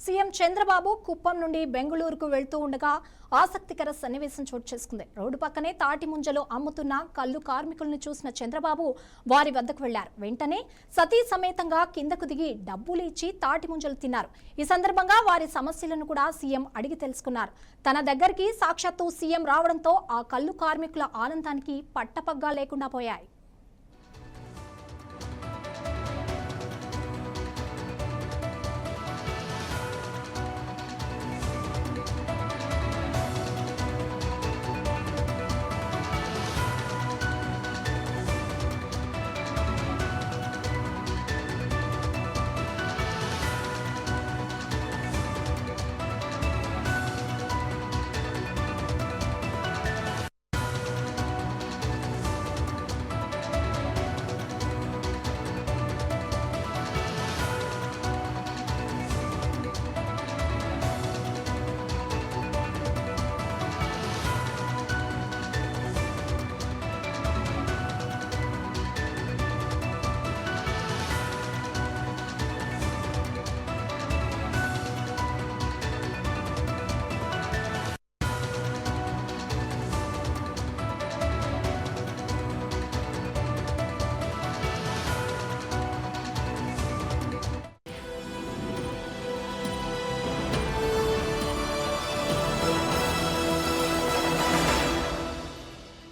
CM Chandrababu Kuppam నుండి బెంగళూరుకు వెళ్తూ ఉండగా ఆసక్తికర సన్నివేశం చోటు చేసుకుంది. రోడ్డు పక్కనే తాటి ముంజలు అమ్ముతున్న కల్లు కార్మికులను చూసిన చంద్రబాబు వారి వద్దకు వెళ్లారు. వెంటనే సతీ సమేతంగా కిందకు దిగి డబ్బులు ఇచ్చి తాటి ముంజలు తిన్నారు. ఈ సందర్భంగా వారి సమస్యలను కూడా సీఎం అడిగి తెలుసుకున్నారు. తన దగ్గరికి సాక్షాత్తు సీఎం రావడంతో ఆ కల్లు కార్మికుల ఆనందానికి పట్టపగ్గా లేకుండా పోయాయి.